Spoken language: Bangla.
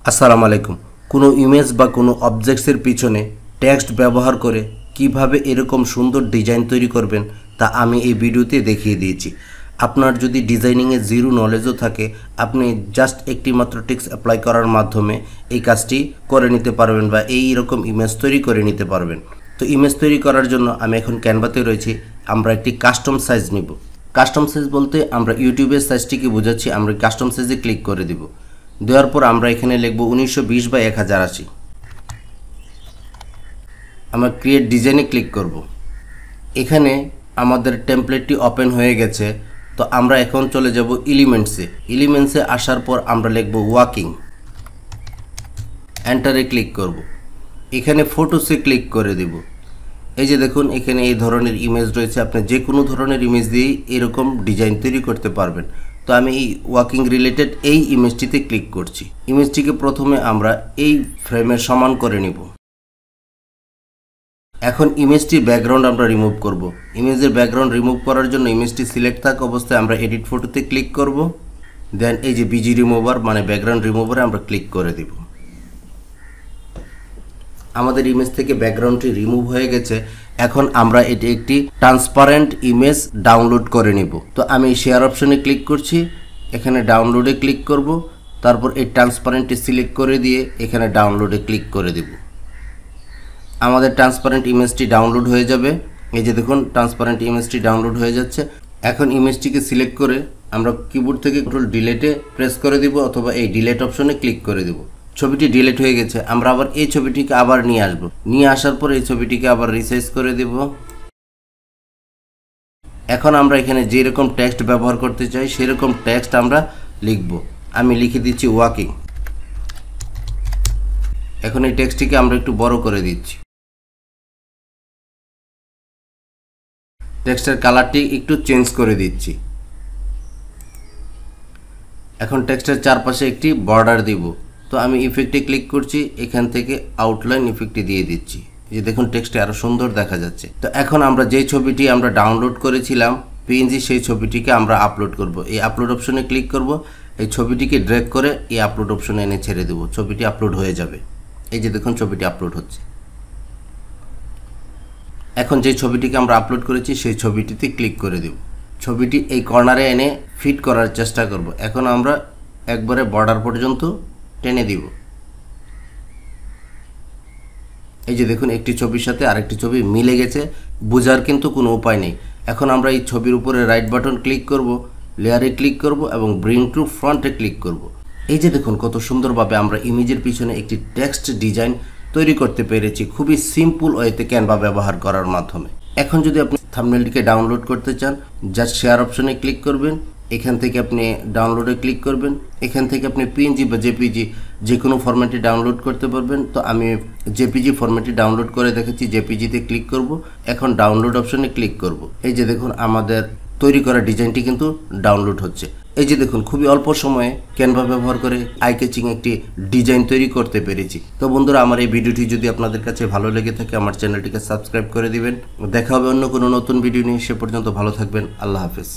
আসসালামু আলাইকুম। কোনো ইমেজ বা কোনো অবজেক্টসের পিছনে টেক্সট ব্যবহার করে কিভাবে এরকম সুন্দর ডিজাইন তৈরি করবেন তা আমি এই ভিডিওতে দেখিয়ে দিয়েছি। আপনার যদি ডিজাইনিংয়ে জিরো নলেজও থাকে, আপনি জাস্ট একটি মাত্র টেক্সট অ্যাপ্লাই করার মাধ্যমে এই কাজটি করে নিতে পারবেন বা এই রকম ইমেজ তৈরি করে নিতে পারবেন। তো ইমেজ তৈরি করার জন্য আমি এখন ক্যানভাতে রয়েছি। আমরা একটি কাস্টম সাইজ নিব। কাস্টম সাইজ বলতে আমরা ইউটিউবের সাইজটিকে বোঝাচ্ছি। আমরা কাস্টম সাইজে ক্লিক করে দেব। দেওয়ার পর আমরা এখানে লিখব 1920 বাই 1080। আমরা ক্রিয়েট ডিজাইনে ক্লিক করব। এখানে আমাদের টেমপ্লেটটি ওপেন হয়ে গেছে। তো আমরা এখন চলে যাব এলিমেন্টসে আসার পর আমরা লিখব ওয়াকিং, এন্টারে ক্লিক করব। এখানে ফটোসে ক্লিক করে দেব। এই যে দেখুন, এখানে এই ধরনের ইমেজ রয়েছে। আপনি যে কোনো ধরনের ইমেজ দিয়েই এরকম ডিজাইন তৈরি করতে পারবেন। তো আমি এই ওয়াকিং রিলেটেড এই ইমেজটিতে ক্লিক করছি। ইমেজটিকে প্রথমে আমরা এই ফ্রেমের সমান করে নিব। এখন ইমেজটির ব্যাকগ্রাউন্ড আমরা রিমুভ করব। ইমেজের ব্যাকগ্রাউন্ড রিমুভ করার জন্য ইমেজটি সিলেক্ট থাকা অবস্থায় আমরা এডিট ফটোতে ক্লিক করব। দেন এই যে বিজি রিমুভার মানে ব্যাকগ্রাউন্ড রিমুভারে আমরা ক্লিক করে দেব। আমাদের ইমেজ থেকে ব্যাকগ্রাউন্ডটি রিমুভ হয়ে গেছে। এখন আমরা এটি একটি ট্রান্সপারেন্ট ইমেজ ডাউনলোড করে নিব। তো আমি শেয়ার অপশনে ক্লিক করছি, এখানে ডাউনলোডে ক্লিক করব। তারপর এই ট্রান্সপারেন্টটি সিলেক্ট করে দিয়ে এখানে ডাউনলোডে ক্লিক করে দেব। আমাদের ট্রান্সপারেন্ট ইমেজটি ডাউনলোড হয়ে যাবে। এই যে দেখুন, ট্রান্সপারেন্ট ইমেজটি ডাউনলোড হয়ে যাচ্ছে। এখন ইমেজটিকে সিলেক্ট করে আমরা কিবোর্ড থেকে কন্ট্রোল ডিলেটে প্রেস করে দিব অথবা এই ডিলেট অপশনে ক্লিক করে দেব। ছবিটি ডিলিট হয়ে গেছে। আমরা আবার এই ছবিটিকে আবার নিয়ে আসব। নিয়ে আসার পর এই ছবিটিকে আবার রিসাইজ করে দেব। এখন আমরা এখানে যেরকম টেক্সট ব্যবহার করতে চাই সেরকম টেক্সট আমরা লিখব। আমি লিখে দিচ্ছি ওয়াকিং। এখন এই টেক্সটটিকে আমরা একটু বড় করে দিচ্ছি। টেক্সটের কালারটি একটু চেঞ্জ করে দিচ্ছি। এখন টেক্সটের চারপাশে একটি বর্ডার দিব। তো আমি ইফেক্টে ক্লিক করছি, এখান থেকে আউটলাইন ইফেক্টে দিয়ে দিচ্ছি। যে দেখুন, টেক্সটে আরো সুন্দর দেখা যাচ্ছে। তো এখন আমরা যে ছবিটি আমরা ডাউনলোড করেছিলাম পিএনজি, সেই ছবিটিকে আমরা আপলোড করব। এই আপলোড অপশনে ক্লিক করব। এই ছবিটিকে ড্র্যাগ করে এই আপলোড অপশনে এনে ছেড়ে দেব। ছবিটি আপলোড হয়ে যাবে। এই যে দেখুন, ছবিটি আপলোড হচ্ছে। এখন যে ছবিটিকে আমরা আপলোড করেছি সেই ছবিটিতে ক্লিক করে দেব। ছবিটি এই কর্নারে এনে ফিট করার চেষ্টা করব। এখন আমরা একবারে বর্ডার পর্যন্ত টেনে দিব। এই যে দেখুন, একটি ছবির সাথে আরেকটি ছবি মিলে গেছে। বোঝার কিন্তু কোনো উপায় নেই। এখন আমরা এই ছবির উপরে রাইট বাটন ক্লিক করব, লেয়ারে ক্লিক করব এবং ব্রিং টু ফ্রন্টে ক্লিক করব। এই যে দেখুন, কত সুন্দরভাবে আমরা ইমেজের পিছনে একটি টেক্সট ডিজাইন তৈরি করতে পেরেছি খুবই সিম্পল ওয়েতে ক্যানভা ব্যবহার করার মাধ্যমে। এখন যদি আপনি থাম্বনেলটিকে ডাউনলোড করতে চান, জাস্ট শেয়ার অপশনে ক্লিক করবেন। এখান থেকে আপনি ডাউনলোডে ক্লিক করবেন। এখান থেকে আপনি পিএনজি বা জেপিজি যে কোনো ফরম্যাটে ডাউনলোড করতে পারবেন। তো আমি জেপিজি ফরম্যাটে ডাউনলোড করে দেখেছি। জেপিজিতে ক্লিক করব। এখন ডাউনলোড অপশনে ক্লিক করব। এই যে দেখুন, আমাদের তৈরি করা ডিজাইনটি কিন্তু ডাউনলোড হচ্ছে। এই যে দেখুন, খুবই অল্প সময়ে ক্যানভা ব্যবহার করে আই ক্যাচিং একটি ডিজাইন তৈরি করতে পেরেছি। তো বন্ধুরা, আমার এই ভিডিওটি যদি আপনাদের কাছে ভালো লেগে থাকে আমার চ্যানেলটিকে সাবস্ক্রাইব করে দিবেন। দেখা হবে অন্য কোনো নতুন ভিডিও নিয়ে। সে পর্যন্ত ভালো থাকবেন। আল্লাহ হাফেজ।